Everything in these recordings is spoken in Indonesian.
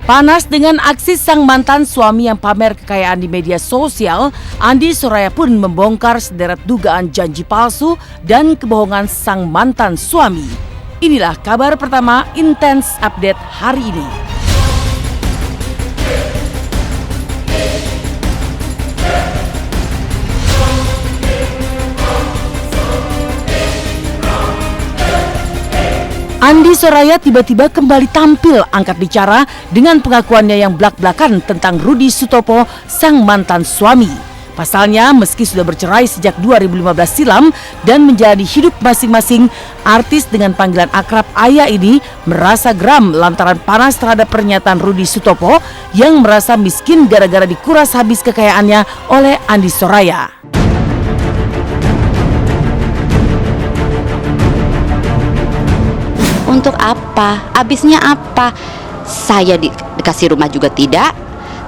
Panas dengan aksi sang mantan suami yang pamer kekayaan di media sosial, Andi Soraya pun membongkar sederet dugaan janji palsu dan kebohongan sang mantan suami. Inilah kabar pertama Intens Update hari ini. Andi Soraya tiba-tiba kembali tampil angkat bicara dengan pengakuannya yang blak-blakan tentang Rudi Sutopo, sang mantan suami. Pasalnya, meski sudah bercerai sejak 2015 silam dan menjalani hidup masing-masing, artis dengan panggilan akrab Ayah ini merasa geram lantaran panas terhadap pernyataan Rudi Sutopo yang merasa miskin gara-gara dikuras habis kekayaannya oleh Andi Soraya. Untuk apa? Habisnya apa? Saya dikasih rumah juga tidak.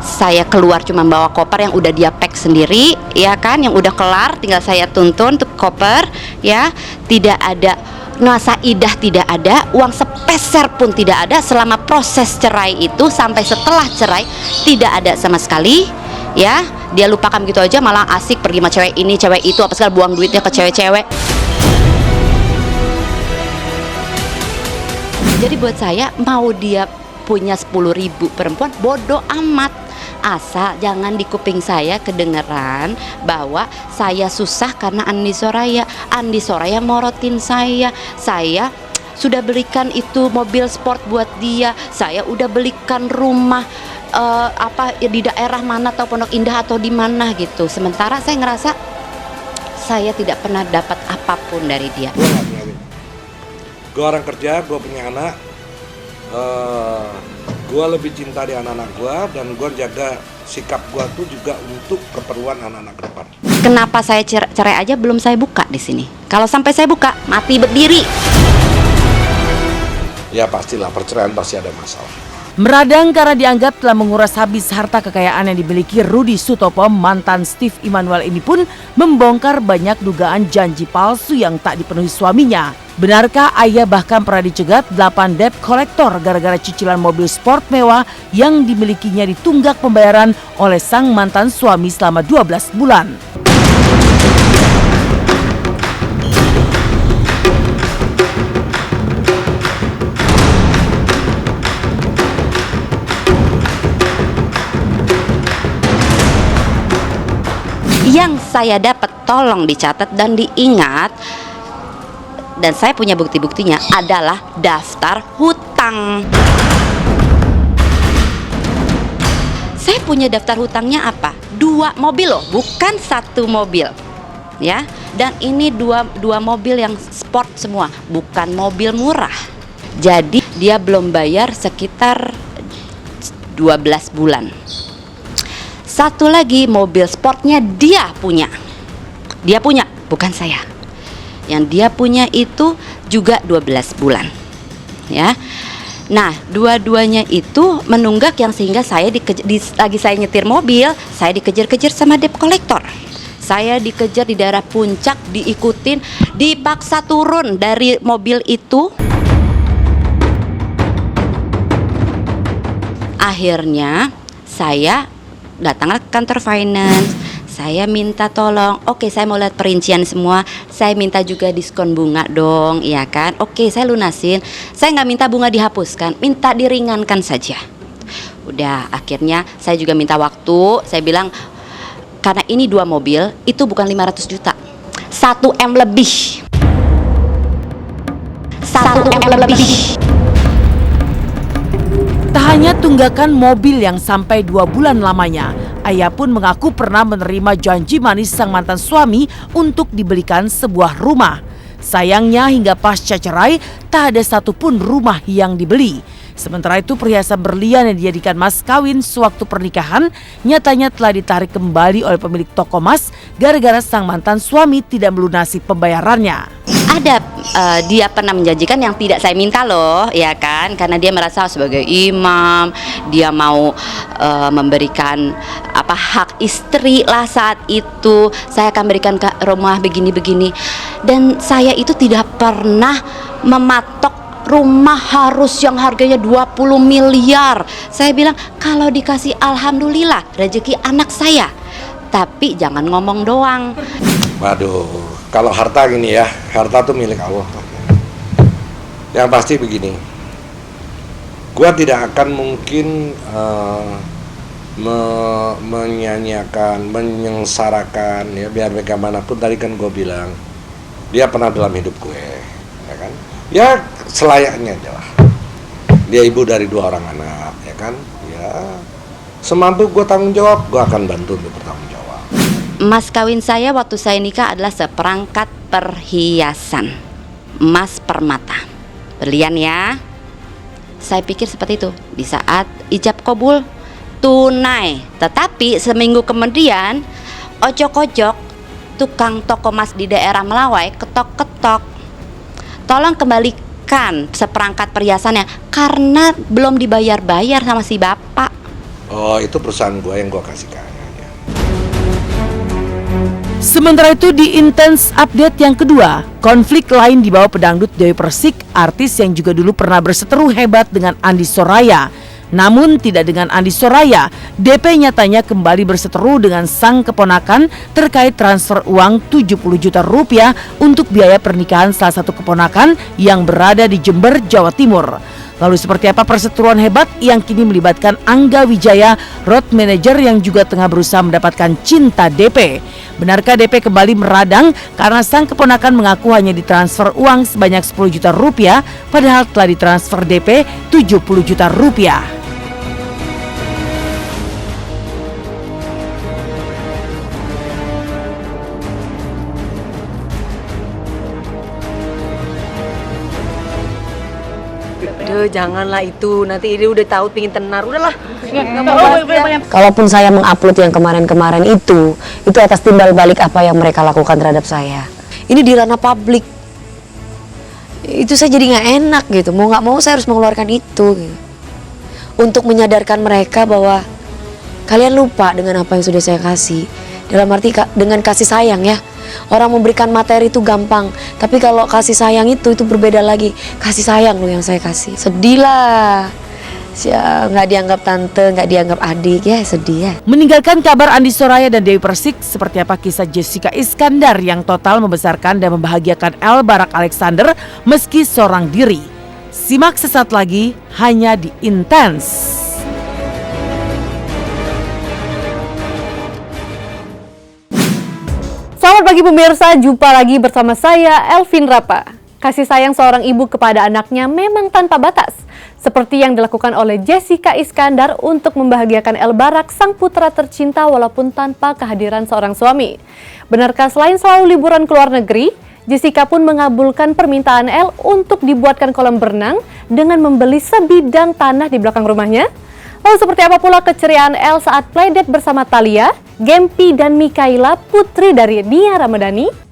Saya keluar cuma bawa koper yang udah dia pack sendiri, ya kan? Yang udah kelar, tinggal saya tuntun untuk koper, ya. Tidak ada nuasa idah, tidak ada uang sepeser pun tidak ada selama proses cerai itu. Sampai setelah cerai tidak ada sama sekali, ya. Dia lupakan gitu aja, malah asik pergi sama cewek ini, cewek itu, apa segala, buang duitnya ke cewek-cewek. Jadi buat saya, mau dia punya 10.000 perempuan, bodoh amat. Asal jangan di kuping saya kedengeran bahwa saya susah karena Andi Soraya. Andi Soraya morotin saya. Saya sudah belikan itu mobil sport buat dia. Saya udah belikan rumah di daerah mana, atau Pondok Indah atau di mana gitu. Sementara saya ngerasa saya tidak pernah dapat apapun dari dia. Gue orang kerja, gue punya anak, gue lebih cinta di anak-anak gue, dan gue jaga sikap gue tuh juga untuk keperluan anak-anak ke depan. Kenapa saya cerai aja belum saya buka di sini? Kalau sampai saya buka, mati berdiri. Ya pastilah, perceraian pasti ada masalah. Meradang karena dianggap telah menguras habis harta kekayaan yang dimiliki Rudi Sutopo, mantan Steve Immanuel ini pun membongkar banyak dugaan janji palsu yang tak dipenuhi suaminya. Benarkah Ayah bahkan pernah dicegat 8 debt collector gara-gara cicilan mobil sport mewah yang dimilikinya ditunggak pembayaran oleh sang mantan suami selama 12 bulan? Yang saya dapat, tolong dicatat dan diingat, dan saya punya bukti-buktinya, adalah daftar hutang. Saya punya daftar hutangnya apa? 2 mobil loh, bukan 1 mobil, ya. Dan ini dua mobil yang sport semua, bukan mobil murah. Jadi dia belum bayar sekitar 12 bulan. Satu lagi, mobil sportnya dia punya, bukan saya. Yang dia punya itu juga 12 bulan, ya. Nah, dua-duanya itu menunggak, yang sehingga saya lagi saya nyetir mobil, saya dikejar-kejar sama debt collector. Saya dikejar di daerah Puncak, diikutin, dipaksa turun dari mobil itu. Akhirnya saya datanglah ke kantor finance, saya minta tolong, oke, saya mau lihat perincian semua, saya minta juga diskon bunga dong, iya kan? Oke, saya lunasin, saya nggak minta bunga dihapuskan, minta diringankan saja. Udah, akhirnya saya juga minta waktu, saya bilang, karena ini 2 mobil, itu bukan 500 juta, 1 M lebih. 1 M lebih. Tak hanya tunggakan mobil yang sampai 2 bulan lamanya, Ayah pun mengaku pernah menerima janji manis sang mantan suami untuk dibelikan sebuah rumah. Sayangnya hingga pasca cerai, tak ada satupun rumah yang dibeli. Sementara itu, perhiasan berlian yang dijadikan mas kawin sewaktu pernikahan nyatanya telah ditarik kembali oleh pemilik toko emas gara-gara sang mantan suami tidak melunasi pembayarannya. Ada dia pernah menjanjikan yang tidak saya minta loh, ya kan? Karena dia merasa sebagai imam, dia mau memberikan hak istri lah saat itu. Saya akan berikan ke rumah begini-begini. Dan saya itu tidak pernah mematok rumah harus yang harganya 20 miliar. Saya bilang kalau dikasih alhamdulillah rezeki anak saya. Tapi jangan ngomong doang. Waduh, kalau harta gini ya, harta tuh milik Allah. Yang pasti begini, gua tidak akan mungkin menyanyiakan, menyengsarakan ya, biar bagaimanapun tadi kan gue bilang dia pernah dalam hidup gue, ya kan? Ya selayaknya aja lah. Dia ibu dari 2 orang anak, ya kan? Ya semampu gue tanggung jawab, gue akan bantu untuk bertanggung jawab. Mas kawin saya waktu saya nikah adalah seperangkat perhiasan emas permata, berlian ya. Saya pikir seperti itu. Di saat ijab kabul tunai, tetapi seminggu kemudian ojok-ojok tukang toko emas di daerah Melawai ketok-ketok, tolong kembalikan seperangkat perhiasannya karena belum dibayar-bayar sama si bapak. Oh, itu perusahaan gue yang gue kasih kayaknya. Sementara itu di Intense Update yang kedua, konflik lain di bawah pedangdut Dewi Persik, artis yang juga dulu pernah berseteru hebat dengan Andi Soraya. Namun tidak dengan Andi Soraya, DP nyatanya kembali berseteru dengan sang keponakan terkait transfer uang 70 juta rupiah untuk biaya pernikahan salah satu keponakan yang berada di Jember, Jawa Timur. Lalu seperti apa perseteruan hebat yang kini melibatkan Angga Wijaya, road manager yang juga tengah berusaha mendapatkan cinta DP? Benarkah DP kembali meradang karena sang keponakan mengaku hanya ditransfer uang sebanyak 10 juta rupiah padahal telah ditransfer DP 70 juta rupiah? Aduh, janganlah itu. Nanti ini udah tahu pingin tenar. Udahlah. Kalaupun saya mengupload yang kemarin-kemarin itu atas timbal balik apa yang mereka lakukan terhadap saya. Ini di ranah publik. Itu saya jadi nggak enak gitu. Mau nggak mau saya harus mengeluarkan itu. Gitu. Untuk menyadarkan mereka bahwa kalian lupa dengan apa yang sudah saya kasih. Dalam arti dengan kasih sayang ya. Orang memberikan materi itu gampang, tapi kalau kasih sayang itu berbeda lagi. Kasih sayang loh yang saya kasih. Sedih lah. Ya, nggak dianggap tante, nggak dianggap adik, ya sedih ya. Meninggalkan kabar Andi Soraya dan Dewi Persik, seperti apa kisah Jessica Iskandar yang total membesarkan dan membahagiakan El Barak Alexander meski seorang diri. Simak sesaat lagi hanya di Intense. Selamat pagi pemirsa, jumpa lagi bersama saya Elvin Rapa. Kasih sayang seorang ibu kepada anaknya memang tanpa batas. Seperti yang dilakukan oleh Jessica Iskandar untuk membahagiakan El Barak, sang putra tercinta walaupun tanpa kehadiran seorang suami. Benarkah selain selalu liburan ke luar negeri, Jessica pun mengabulkan permintaan El untuk dibuatkan kolam berenang dengan membeli sebidang tanah di belakang rumahnya? Lalu seperti apa pula keceriaan El saat playdate bersama Thalia, Gempi dan Mikaela, putri dari Nia Ramadhani?